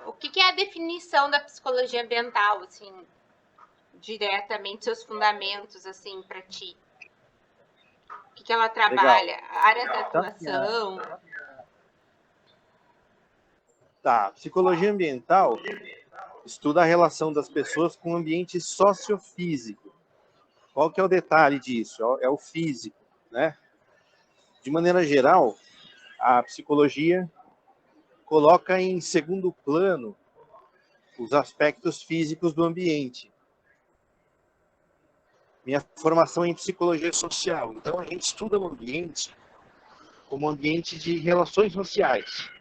O que é a definição da psicologia ambiental, assim, diretamente, seus fundamentos, assim, para ti? O que ela Legal. trabalha? A área da Então, assim, atuação? tá, psicologia ambiental estuda a relação das pessoas com o ambiente sociofísico. Qual que é o detalhe disso? É o físico, né? De maneira geral, a psicologia coloca em segundo plano os aspectos físicos do ambiente. Minha formação é em psicologia social, então a gente estuda o ambiente como ambiente de relações sociais,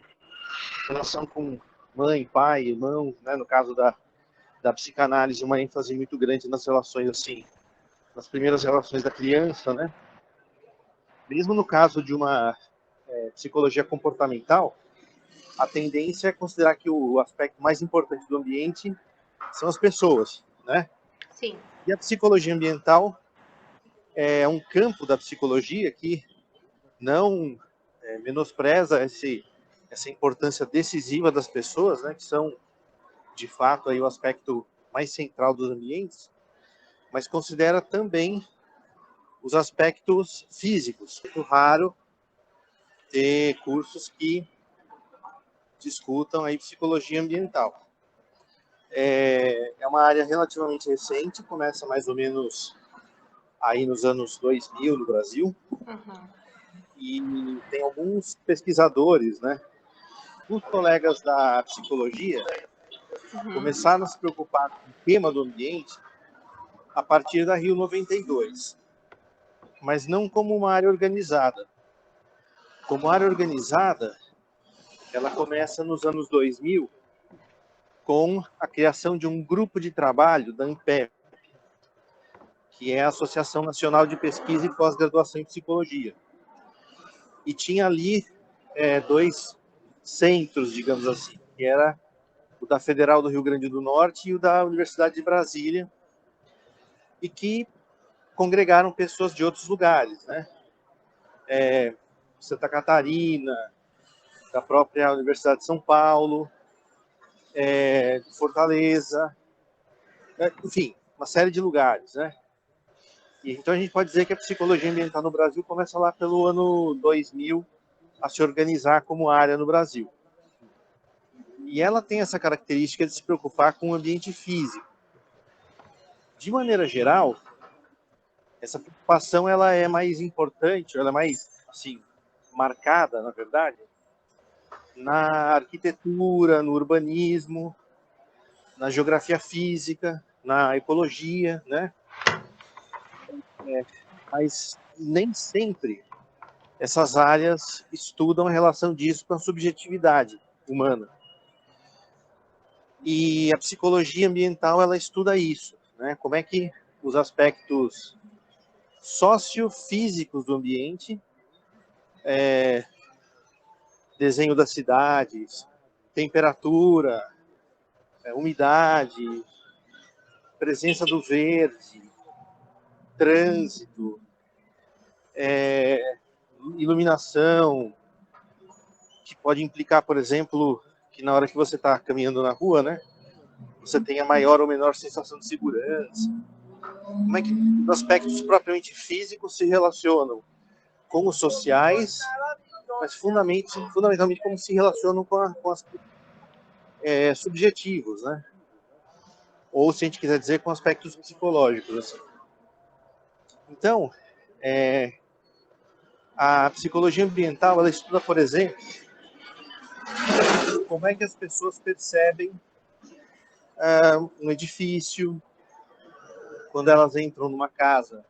relação com mãe, pai, irmão, né? No caso da psicanálise, uma ênfase muito grande nas relações assim, nas primeiras relações da criança, né? Mesmo no caso de uma psicologia comportamental, a tendência é considerar que o aspecto mais importante do ambiente são as pessoas, né? Sim. E a psicologia ambiental é um campo da psicologia que não menospreza essa importância decisiva das pessoas, né? Que são, de fato, aí o aspecto mais central dos ambientes, mas considera também os aspectos físicos. É muito raro ter cursos que discutam aí psicologia ambiental. É uma área relativamente recente, começa mais ou menos aí nos anos 2000 no Brasil, Uhum. e tem alguns pesquisadores, né? Os colegas da psicologia Uhum. começaram a se preocupar com o tema do ambiente a partir da Rio 92, mas não como uma área organizada. Como área organizada, ela começa nos anos 2000 com a criação de um grupo de trabalho da ANPEP, que é a Associação Nacional de Pesquisa e Pós-Graduação em Psicologia. E tinha ali dois centros, digamos assim, que era o da Federal do Rio Grande do Norte e o da Universidade de Brasília, e que congregaram pessoas de outros lugares, né? Santa Catarina, da própria Universidade de São Paulo, Fortaleza, enfim, uma série de lugares, né? E, então a gente pode dizer que a psicologia ambiental no Brasil começa lá pelo ano 2000 a se organizar como área no Brasil. E ela tem essa característica de se preocupar com o ambiente físico. De maneira geral, essa preocupação ela é mais importante, ela é mais assim marcada, na verdade, na arquitetura, no urbanismo, na geografia física, na ecologia, né? Mas nem sempre essas áreas estudam a relação disso com a subjetividade humana. E a psicologia ambiental ela estuda isso, né? Como é que os aspectos sociofísicos do ambiente, desenho das cidades, temperatura, umidade, presença do verde, trânsito, iluminação, que pode implicar, por exemplo, que na hora que você está caminhando na rua, né, você tenha maior ou menor sensação de segurança. Como é que os aspectos propriamente físicos se relacionam com os sociais, mas fundamentalmente como se relacionam com as subjetivos, né? Ou, se a gente quiser dizer, com aspectos psicológicos. Assim. Então, a psicologia ambiental, ela estuda, por exemplo, como é que as pessoas percebem um edifício, quando elas entram numa casa,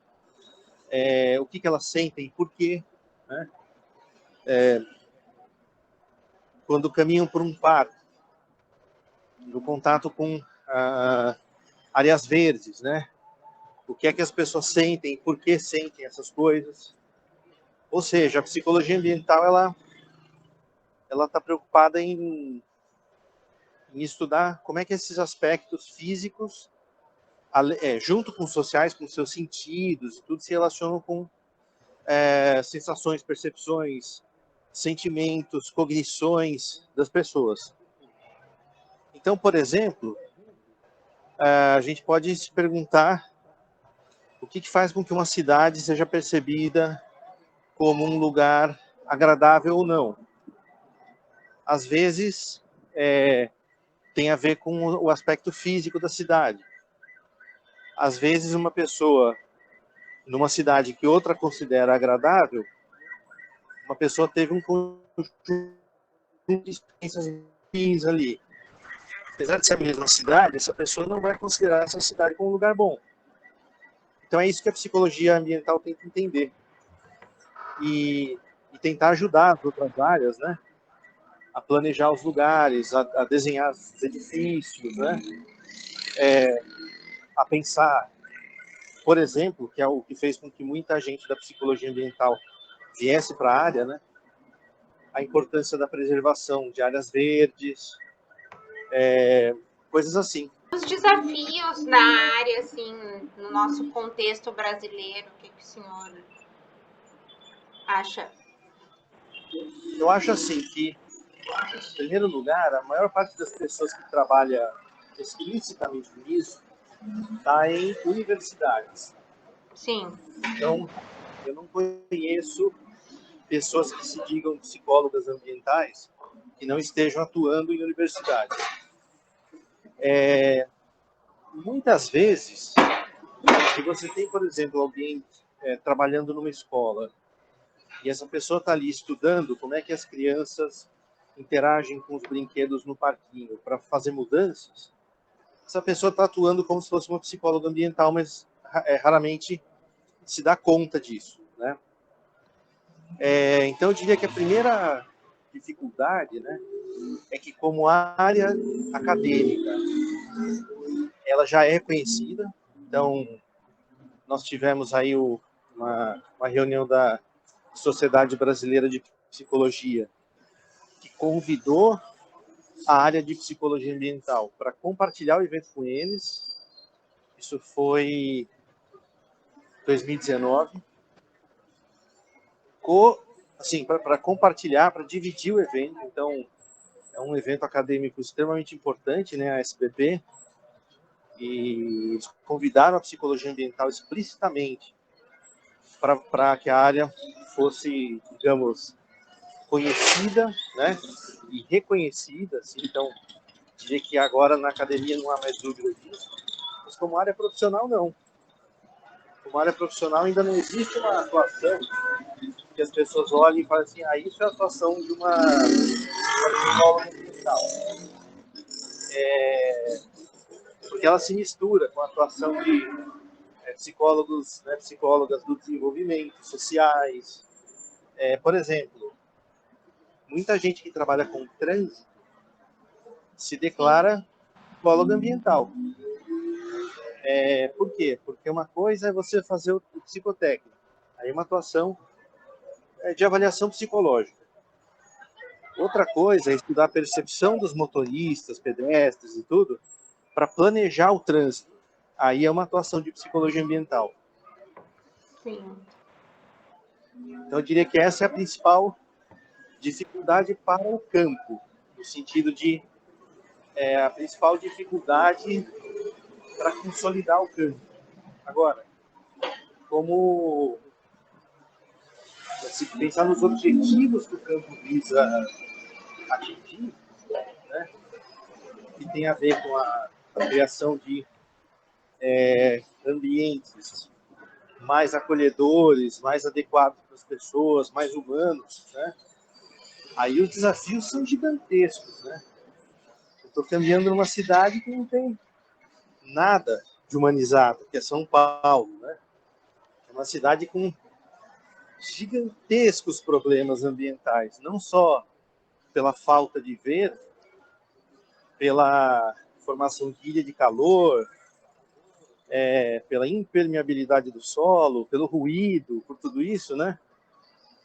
o que elas sentem, por quê, né? Quando caminham por um parque, no contato com áreas verdes, né? O que é que as pessoas sentem, por que sentem essas coisas. Ou seja, a psicologia ambiental, ela está preocupada em estudar como é que esses aspectos físicos, junto com os sociais, com seus sentidos, tudo se relacionam com sensações, percepções, sentimentos, cognições das pessoas. Então, por exemplo, a gente pode se perguntar o que faz com que uma cidade seja percebida como um lugar agradável ou não. Às vezes, tem a ver com o aspecto físico da cidade. Às vezes, uma pessoa numa cidade que outra considera agradável, uma pessoa teve um conjunto de experiências ruins ali. Apesar de ser a mesma cidade, essa pessoa não vai considerar essa cidade como um lugar bom. Então é isso que a psicologia ambiental tem que entender. E tentar ajudar as outras áreas, né? A planejar os lugares, a desenhar os edifícios, né? A pensar, por exemplo, que é o que fez com que muita gente da psicologia ambiental viesse para a área, né? A importância da preservação de áreas verdes, coisas assim. Os desafios na área, assim, no nosso contexto brasileiro, o que o senhor acha? Eu acho assim que, em primeiro lugar, a maior parte das pessoas que trabalha explicitamente nisso está em universidades. Sim. Então, eu não conheço pessoas que se digam psicólogas ambientais que não estejam atuando em universidades. Muitas vezes, se você tem, por exemplo, alguém trabalhando numa escola e essa pessoa está ali estudando como é que as crianças interagem com os brinquedos no parquinho para fazer mudanças, essa pessoa está atuando como se fosse uma psicóloga ambiental, mas raramente se dá conta disso, né? Então eu diria que a primeira dificuldade, né, é que como área acadêmica ela já é conhecida. Então nós tivemos aí uma reunião da Sociedade Brasileira de Psicologia que convidou a área de psicologia ambiental para compartilhar o evento com eles. Isso foi 2019. Assim, para compartilhar, para dividir o evento. Então, é um evento acadêmico extremamente importante, né, a SBP, e eles convidaram a psicologia ambiental explicitamente para que a área fosse, digamos, conhecida, né, e reconhecida, assim. Então, diria que agora na academia não há mais dúvida disso, mas como área profissional, não. Como área profissional ainda não existe uma atuação que as pessoas olhem e falem assim, isso é a atuação de uma psicóloga ambiental. Porque ela se mistura com a atuação de psicólogos, né, psicólogas do desenvolvimento, sociais. Por exemplo, muita gente que trabalha com trânsito se declara psicóloga ambiental. Por quê? Porque uma coisa é você fazer o psicotécnico, aí uma atuação de avaliação psicológica. Outra coisa é estudar a percepção dos motoristas, pedestres e tudo, para planejar o trânsito. Aí é uma atuação de psicologia ambiental. Sim. Então eu diria que essa é a principal dificuldade para o campo, no sentido de a principal dificuldade para consolidar o campo. Agora, como se pensar nos objetivos que o campo visa atingir, né, que tem a ver com a criação de ambientes mais acolhedores, mais adequados para as pessoas, mais humanos, né? Aí os desafios são gigantescos, né? Eu estou caminhando numa cidade que não tem nada de humanizado, que é São Paulo, né? É uma cidade com gigantescos problemas ambientais, não só pela falta de ver, pela formação de ilha de calor, pela impermeabilidade do solo, pelo ruído, por tudo isso, né?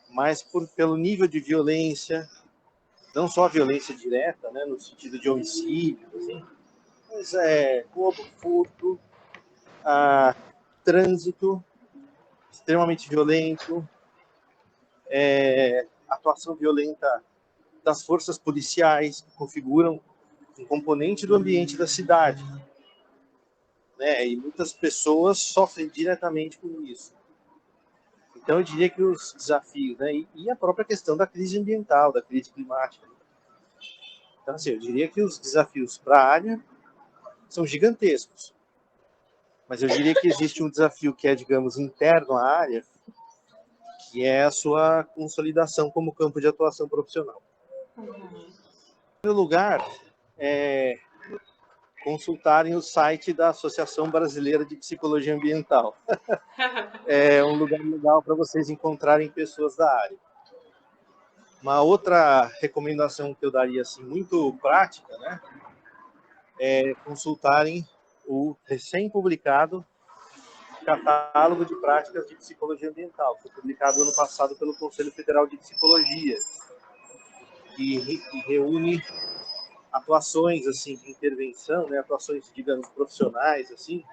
Mas pelo nível de violência, não só a violência direta, né, no sentido de homicídio, assim, mas roubo, furto, trânsito extremamente violento, atuação violenta das forças policiais que configuram um componente do ambiente da cidade, né? E muitas pessoas sofrem diretamente com isso. Então, eu diria que os desafios, né? E a própria questão da crise ambiental, da crise climática. Então, assim, eu diria que os desafios para a área são gigantescos. Mas eu diria que existe um desafio que é, digamos, interno à área, que é a sua consolidação como campo de atuação profissional. Em primeiro lugar, consultarem o site da Associação Brasileira de Psicologia Ambiental. É um lugar legal para vocês encontrarem pessoas da área. Uma outra recomendação que eu daria, assim, muito prática, né, é consultarem o recém-publicado Catálogo de Práticas de Psicologia Ambiental, que foi publicado ano passado pelo Conselho Federal de Psicologia, que reúne atuações, assim, de intervenção, né, atuações, digamos, profissionais, assim,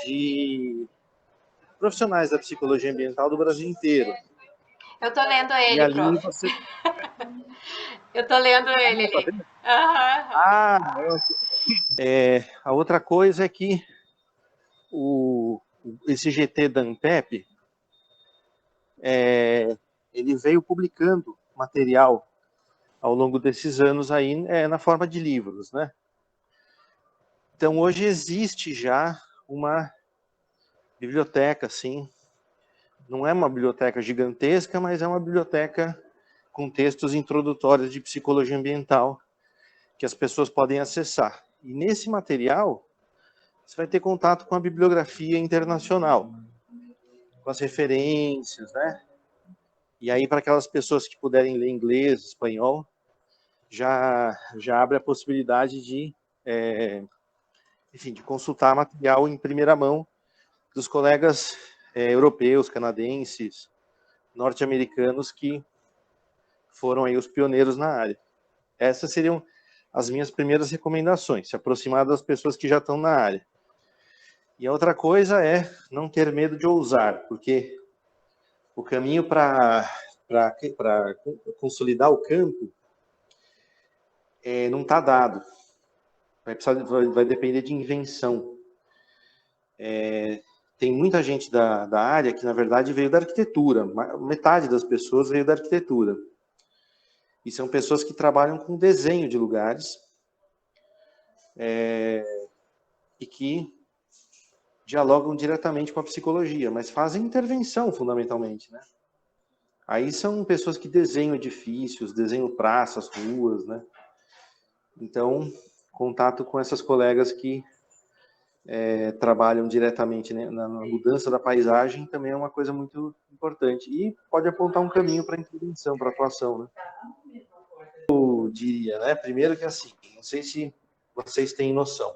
de profissionais da psicologia ambiental do Brasil inteiro. Eu tô lendo E ele, ali prof. você... Eu tô lendo ele Ah, tá ali. vendo? A outra coisa é que esse GT da Ampep, ele veio publicando material ao longo desses anos aí, na forma de livros, né? Então, hoje existe já uma biblioteca, assim, não é uma biblioteca gigantesca, mas é uma biblioteca com textos introdutórios de psicologia ambiental que as pessoas podem acessar. E nesse material, você vai ter contato com a bibliografia internacional, com as referências, né? E aí, para aquelas pessoas que puderem ler inglês, espanhol, já abre a possibilidade de, enfim, de consultar material em primeira mão dos colegas europeus, canadenses, norte-americanos que foram aí os pioneiros na área. Essas seriam as minhas primeiras recomendações, se aproximar das pessoas que já estão na área. E a outra coisa é não ter medo de ousar, porque o caminho para consolidar o campo não está dado. Vai depender de invenção. Tem muita gente da área que, na verdade, veio da arquitetura. Metade das pessoas veio da arquitetura. E são pessoas que trabalham com desenho de lugares e que dialogam diretamente com a psicologia, mas fazem intervenção, fundamentalmente, né? Aí são pessoas que desenham edifícios, desenham praças, ruas, né? Então, contato com essas colegas que trabalham diretamente, né, na mudança da paisagem também é uma coisa muito importante. E pode apontar um caminho para intervenção, para atuação, né? Eu diria, né? Primeiro que assim, não sei se vocês têm noção.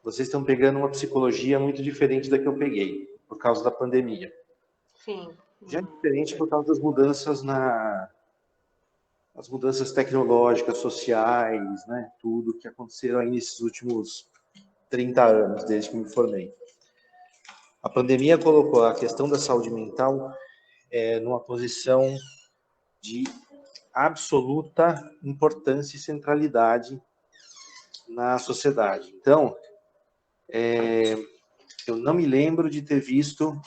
Vocês estão pegando uma psicologia muito diferente da que eu peguei, por causa da pandemia. Sim. Já é diferente por causa das mudanças as mudanças tecnológicas, sociais, né? Tudo que aconteceram aí nesses últimos 30 anos, desde que me formei. A pandemia colocou a questão da saúde mental numa posição de absoluta importância e centralidade na sociedade. Então, eu não me lembro de ter visto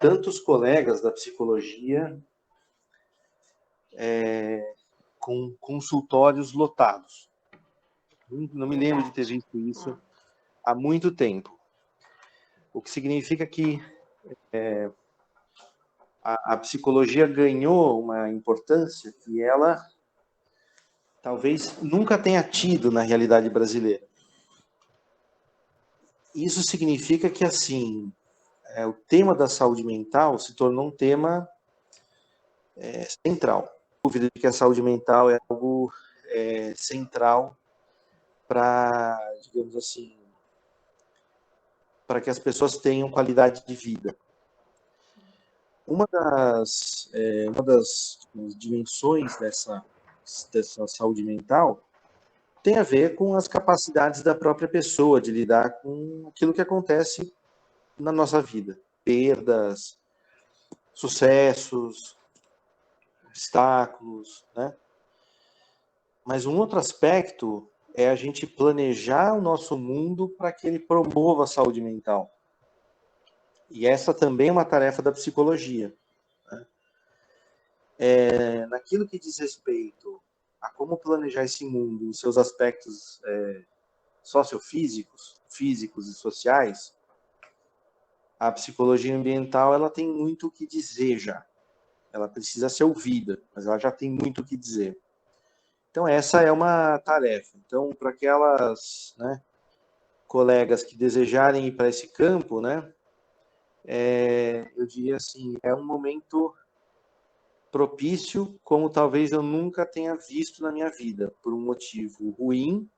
tantos colegas da psicologia com consultórios lotados. Não me lembro de ter visto isso há muito tempo. O que significa que a psicologia ganhou uma importância que ela talvez nunca tenha tido na realidade brasileira. Isso significa que, assim, o tema da saúde mental se tornou um tema central. Não dúvida de que a saúde mental é algo central para, digamos assim, para que as pessoas tenham qualidade de vida. Uma das dimensões dessa saúde mental tem a ver com as capacidades da própria pessoa de lidar com aquilo que acontece na nossa vida. Perdas, sucessos, obstáculos, né? Mas um outro aspecto é a gente planejar o nosso mundo para que ele promova a saúde mental. E essa também é uma tarefa da psicologia. Naquilo que diz respeito a como planejar esse mundo em seus aspectos sociofísicos, físicos e sociais, a psicologia ambiental ela tem muito o que dizer já. Ela precisa ser ouvida, mas ela já tem muito o que dizer. Então, essa é uma tarefa. Então, para aquelas colegas que desejarem ir para esse campo, eu diria assim, é um momento propício, como talvez eu nunca tenha visto na minha vida, por um motivo ruim,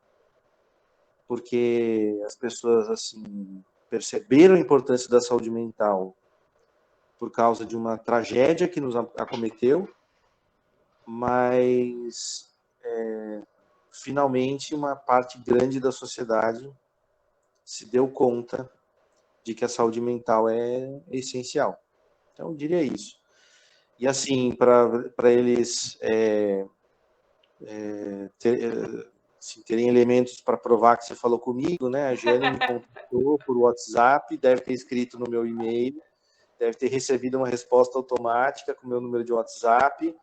porque as pessoas assim perceberam a importância da saúde mental por causa de uma tragédia que nos acometeu, mas finalmente uma parte grande da sociedade se deu conta de que a saúde mental é essencial. Então, eu diria isso. E assim, para eles terem elementos para provar que você falou comigo, a Jane me contactou por WhatsApp, deve ter escrito no meu e-mail, deve ter recebido uma resposta automática com o meu número de WhatsApp.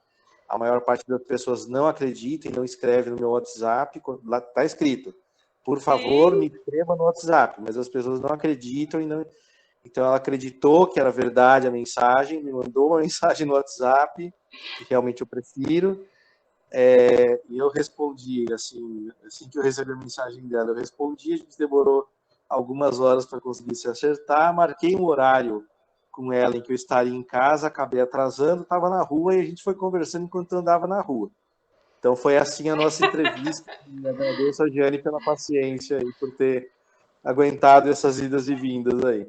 A maior parte das pessoas não acredita e não escreve no meu WhatsApp. Lá está escrito, por favor, me escreva no WhatsApp, mas as pessoas não acreditam e não... Então, ela acreditou que era verdade a mensagem, me mandou uma mensagem no WhatsApp, que realmente eu prefiro, e eu respondi, assim que eu recebi a mensagem dela, eu respondi, a gente demorou algumas horas para conseguir se acertar, marquei um horário com ela em que eu estaria em casa, acabei atrasando, estava na rua e a gente foi conversando enquanto eu andava na rua. Então, foi assim a nossa entrevista, e agradeço a Jane pela paciência e por ter aguentado essas idas e vindas aí.